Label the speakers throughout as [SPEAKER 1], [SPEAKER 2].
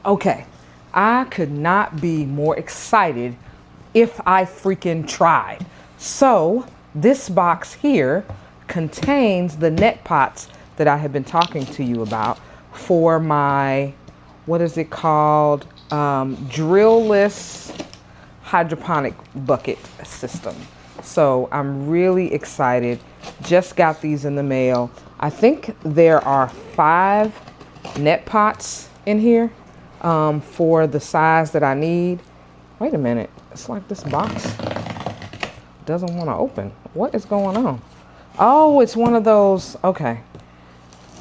[SPEAKER 1] Okay, I could not be more excited if I freaking tried. So this box here contains the net pots that I have been talking to you about for my, what is it called? Drillless hydroponic bucket system. So I'm really excited. Just got these in the mail. I think there are 5 net pots in here for the size that I need. Wait a minute. It's like this box doesn't want to open. What is going on? Oh, it's one of those. Okay.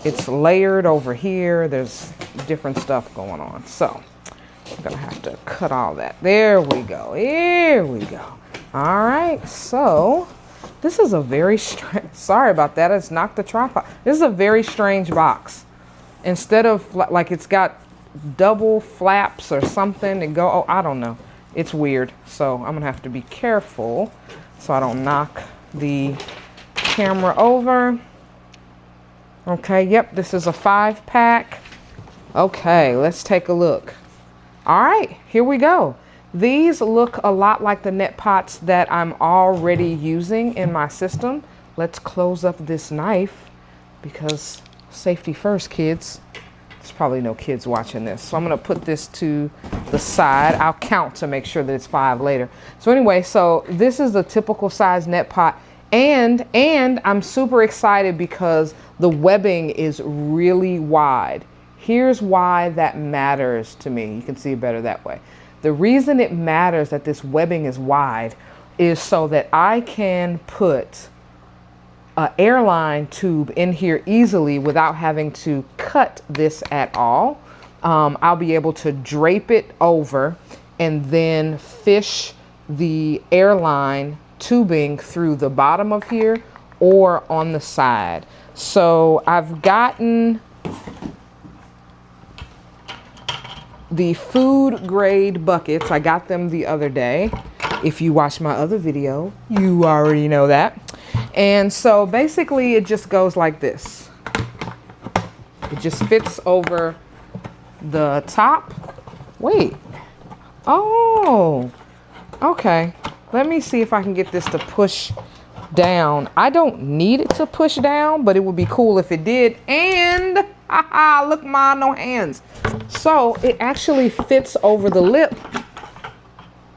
[SPEAKER 1] It's layered over here. There's different stuff going on. So I'm going to have to cut all that. There we go. Here we go. All right. So this is a very strange, sorry about that. It's knocked the tripod. This is a very strange box. Instead of like it's got double flaps or something to go, oh, I don't know. It's weird. So I'm going to have to be careful so I don't knock the camera over. Okay, yep, this is a 5-pack. Okay, let's take a look. All right, here we go. These look a lot like the net pots that I'm already using in my system. Let's close up this knife because safety first, kids. There's probably no kids watching this. So I'm gonna put this to the side. I'll count to make sure that it's 5 later. So anyway, so this is the typical size net pot. And I'm super excited because the webbing is really wide. Here's why that matters to me. You can see it better that way. The reason it matters that this webbing is wide is so that I can put an airline tube in here easily without having to cut this at all. I'll be able to drape it over and then fish the airline tubing through the bottom of here or on the side. So I've gotten the food grade buckets. I got them the other day. If you watch my other video, you already know that. And so basically it just goes like this. It just fits over the top. Wait. Oh, okay. Let me see if I can get this to push down. I don't need it to push down, but it would be cool if it did. And haha, look, ma, no hands. So it actually fits over the lip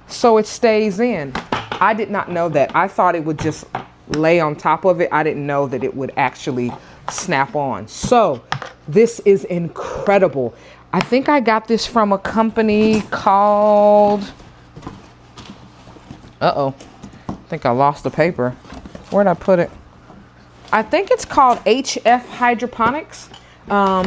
[SPEAKER 1] so it stays in. I did not know that. I thought it would just lay on top of it. I didn't know that it would actually snap on. So this is incredible. I think I got this from a company called, uh-oh, I think I lost the paper. Where'd I put it? I think it's called HF Hydroponics.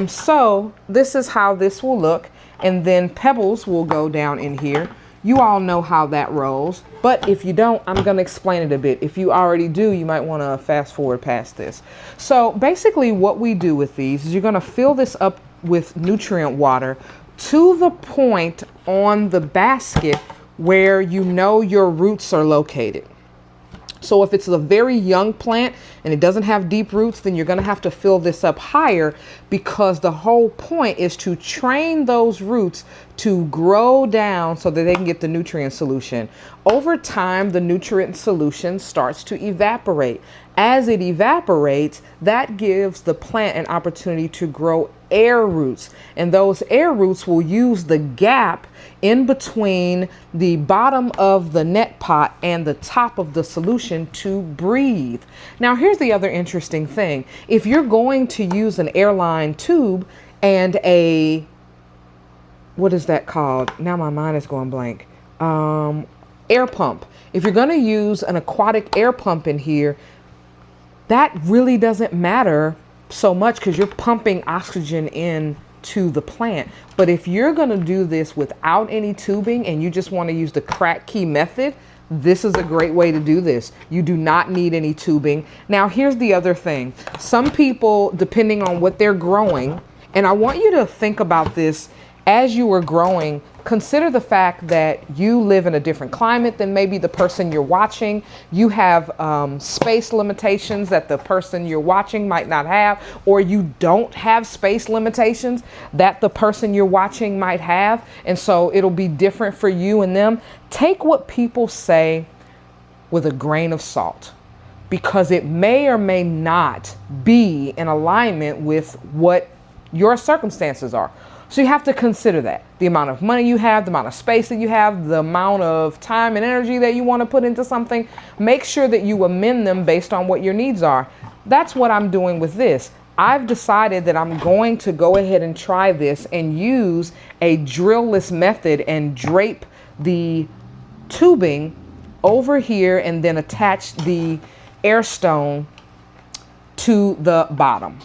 [SPEAKER 1] So this is how this will look. And then pebbles will go down in here. You all know how that rolls. But if you don't, I'm going to explain it a bit. If you already do, you might want to fast forward past this. So basically what we do with these is you're going to fill this up with nutrient water to the point on the basket where you know your roots are located. So if it's a very young plant and it doesn't have deep roots, then you're going to have to fill this up higher because the whole point is to train those roots to grow down so that they can get the nutrient solution. Over time, the nutrient solution starts to evaporate. As it evaporates, that gives the plant an opportunity to grow air roots. And those air roots will use the gap in between the bottom of the net pot and the top of the solution to breathe. Now, here's the other interesting thing. If you're going to use an airline tube and a, what is that called? Now my mind is going blank. Air pump. If you're going to use an aquatic air pump in here, that really doesn't matter so much because you're pumping oxygen in to the plant. But if you're going to do this without any tubing and you just want to use the crack key method, this is a great way to do this. You do not need any tubing. Now, here's the other thing. Some people, depending on what they're growing, and I want you to think about this as you are growing, consider the fact that you live in a different climate than maybe the person you're watching. You have space limitations that the person you're watching might not have, or you don't have space limitations that the person you're watching might have. And so it'll be different for you and them. Take what people say with a grain of salt, because it may or may not be in alignment with what your circumstances are. So you have to consider that. The amount of money you have, the amount of space that you have, the amount of time and energy that you want to put into something. Make sure that you amend them based on what your needs are. That's what I'm doing with this. I've decided that I'm going to go ahead and try this and use a drill-less method and drape the tubing over here and then attach the air stone to the bottom.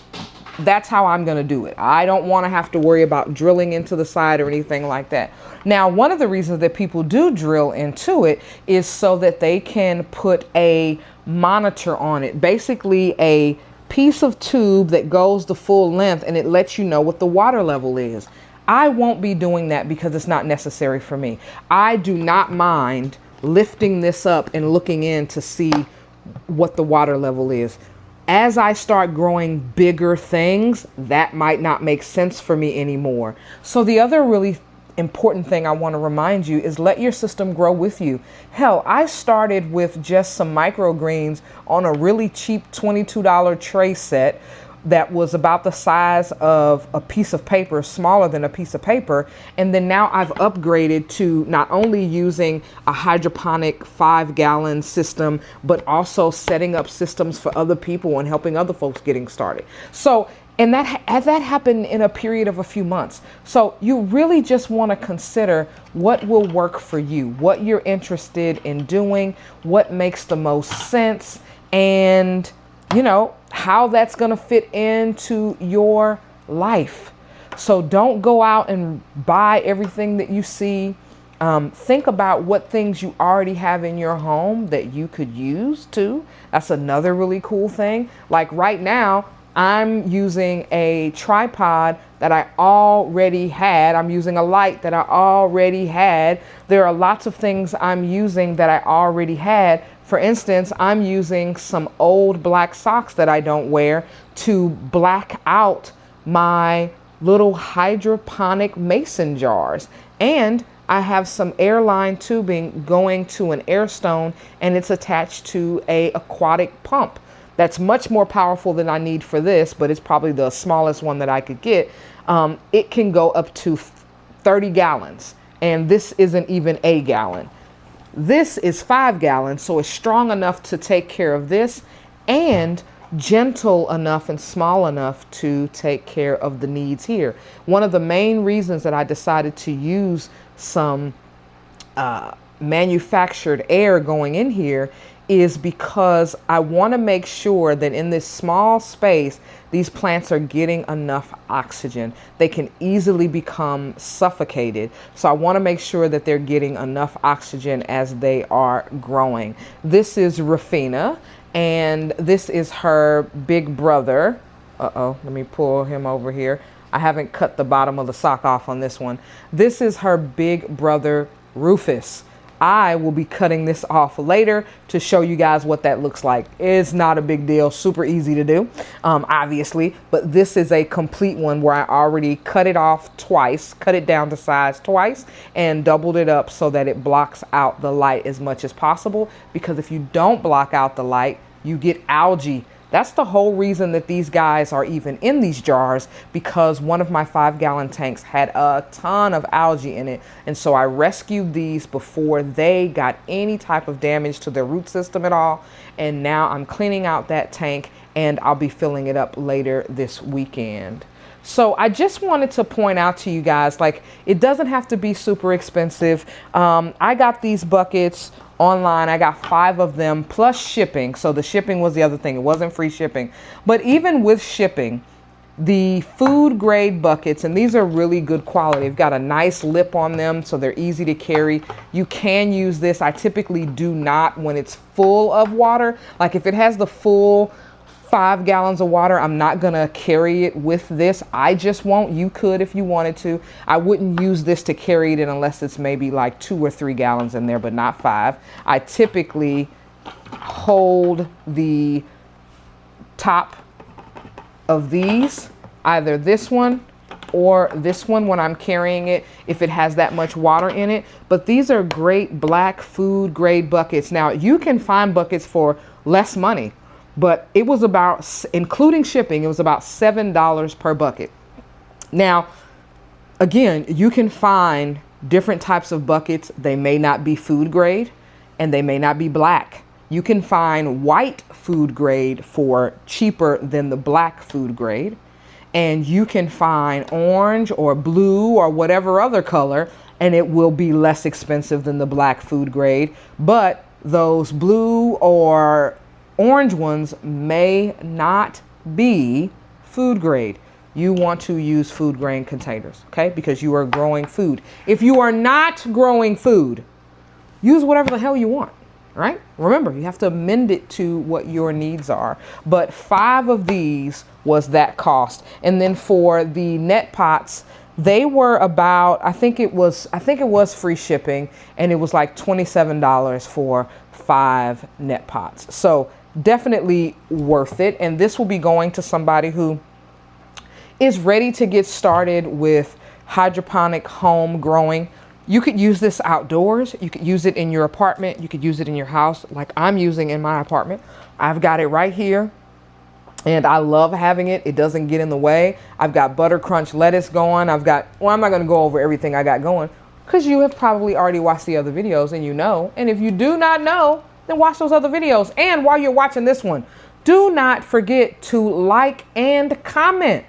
[SPEAKER 1] That's how I'm going to do it. I don't want to have to worry about drilling into the side or anything like that. Now, one of the reasons that people do drill into it is so that they can put a monitor on it, basically a piece of tube that goes the full length, and it lets you know what the water level is. I won't be doing that because it's not necessary for me. I do not mind lifting this up and looking in to see what the water level is. As I start growing bigger things, that might not make sense for me anymore. So the other really important thing I want to remind you is let your system grow with you. Hell, I started with just some microgreens on a really cheap $22 tray set that was about the size of a piece of paper, smaller than a piece of paper. And then now I've upgraded to not only using a hydroponic 5-gallon system, but also setting up systems for other people and helping other folks getting started. So, and that happened in a period of a few months. So you really just want to consider what will work for you, what you're interested in doing, what makes the most sense, and you know, how that's going to fit into your life. So don't go out and buy everything that you see. Think about what things you already have in your home that you could use too. That's another really cool thing. Like right now, I'm using a tripod that I already had. I'm using a light that I already had. There are lots of things I'm using that I already had. For instance, I'm using some old black socks that I don't wear to black out my little hydroponic mason jars. And I have some airline tubing going to an air stone, and it's attached to an aquatic pump. That's much more powerful than I need for this, but it's probably the smallest one that I could get. It can go up to 30 gallons, and this isn't even a gallon. This is 5 gallons, so it's strong enough to take care of this and gentle enough and small enough to take care of the needs here. One of the main reasons that I decided to use some manufactured air going in here is because I want to make sure that in this small space, these plants are getting enough oxygen. They can easily become suffocated. So I want to make sure that they're getting enough oxygen as they are growing. This is Rafina, and this is her big brother. Let me pull him over here. I haven't cut the bottom of the sock off on this one. This is her big brother, Rufus. I will be cutting this off later to show you guys what that looks like. It's not a big deal, super easy to do, obviously, but this is a complete one where I already cut it off twice, cut it down to size twice, and doubled it up so that it blocks out the light as much as possible, because if you don't block out the light, you get algae. That's the whole reason that these guys are even in these jars, because one of my 5-gallon tanks had a ton of algae in it. And so I rescued these before they got any type of damage to their root system at all. And now I'm cleaning out that tank, and I'll be filling it up later this weekend. So I just wanted to point out to you guys, like, it doesn't have to be super expensive. I got these buckets online. I got 5 of them plus shipping. So the shipping was the other thing. It wasn't free shipping. But even with shipping, the food grade buckets, and these are really good quality. They've got a nice lip on them, so they're easy to carry. You can use this. I typically do not when it's full of water. Like if it has the full 5 gallons of water. I'm not gonna carry it with this. I just won't. You could if you wanted to. I wouldn't use this to carry it in unless it's maybe like 2 or 3 gallons in there, but not 5. I typically hold the top of these, either this one or this one when I'm carrying it, if it has that much water in it. But these are great black food grade buckets. Now you can find buckets for less money, but it was about, including shipping, it was about $7 per bucket. Now, again, you can find different types of buckets. They may not be food grade and they may not be black. You can find white food grade for cheaper than the black food grade. And you can find orange or blue or whatever other color, and it will be less expensive than the black food grade. But those blue or orange ones may not be food grade. You want to use food grade containers, okay? Because you are growing food. If you are not growing food, use whatever the hell you want. Right? Remember, you have to amend it to what your needs are. But 5 of these was that cost. And then for the net pots, they were about, I think it was free shipping, and it was like $27 for 5 net pots. So definitely worth it. And this will be going to somebody who is ready to get started with hydroponic home growing. You could use this outdoors. You could use it in your apartment. You could use it in your house like I'm using in my apartment. I've got it right here and I love having it. It doesn't get in the way. I've got butter crunch lettuce going. I'm not going to go over everything I got going because you have probably already watched the other videos and you know. And if you do not know, then watch those other videos. And while you're watching this one, do not forget to like and comment.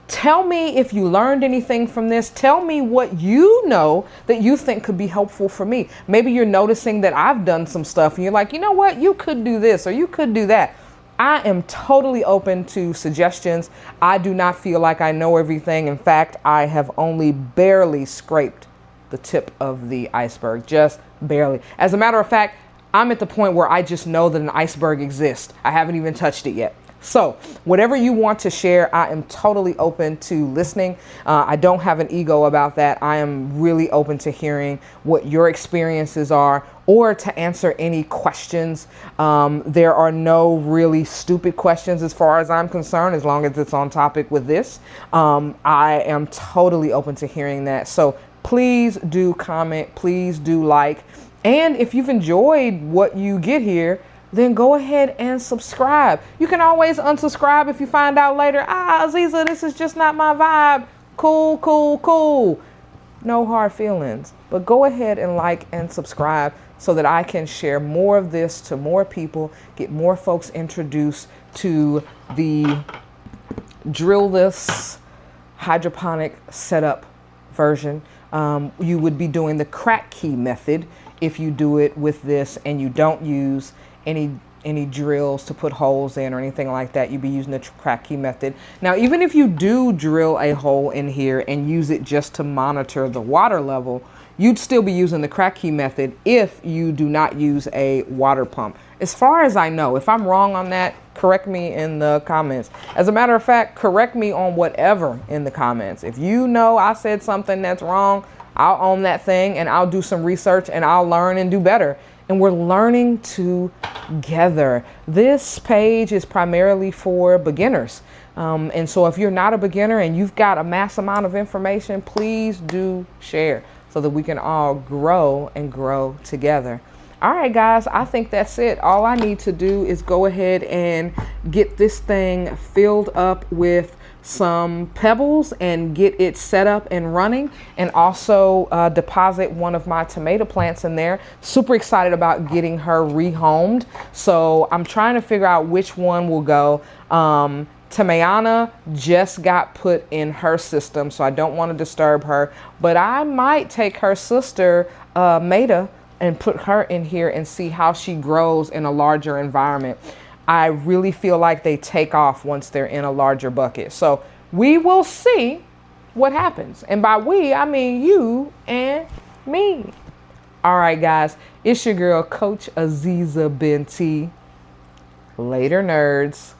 [SPEAKER 1] Tell me if you learned anything from this. Tell me what you know that you think could be helpful for me. Maybe you're noticing that I've done some stuff and you're like, you know what, you could do this or you could do that. I am totally open to suggestions. I do not feel like I know everything. In fact, I have only barely scraped the tip of the iceberg, just barely. As a matter of fact, I'm at the point where I just know that an iceberg exists. I haven't even touched it yet. So whatever you want to share, I am totally open to listening. I don't have an ego about that. I am really open to hearing what your experiences are or to answer any questions. There are no really stupid questions as far as I'm concerned, as long as it's on topic with this. I am totally open to hearing that. So please do comment, please do like. And if you've enjoyed what you get here, then go ahead and subscribe. You can always unsubscribe if you find out later, Aziza, this is just not my vibe. Cool. No hard feelings. But go ahead and like and subscribe so that I can share more of this to more people, get more folks introduced to the drill-less hydroponic setup version. You would be doing the crack key method if you do it with this and you don't use any drills to put holes in or anything like that. You'd be using the crack key method. Now, even if you do drill a hole in here and use it just to monitor the water level, you'd still be using the crack key method if you do not use a water pump. As far as I know, if I'm wrong on that, correct me in the comments. As a matter of fact, correct me on whatever in the comments. If you know I said something that's wrong, I'll own that thing and I'll do some research and I'll learn and do better. And we're learning together. This page is primarily for beginners. And so if you're not a beginner and you've got a mass amount of information, please do share so that we can all grow and grow together. All right, guys, I think that's it. All I need to do is go ahead and get this thing filled up with some pebbles and get it set up and running, and also deposit one of my tomato plants in there. Super excited about getting her rehomed. So I'm trying to figure out which one will go. Tamayana just got put in her system, so I don't want to disturb her, but I might take her sister, Maida, and put her in here and see how she grows in a larger environment. I really feel like they take off once they're in a larger bucket. So we will see what happens. And by we, I mean you and me. All right, guys, it's your girl, Coach Aziza Binti. Later, nerds.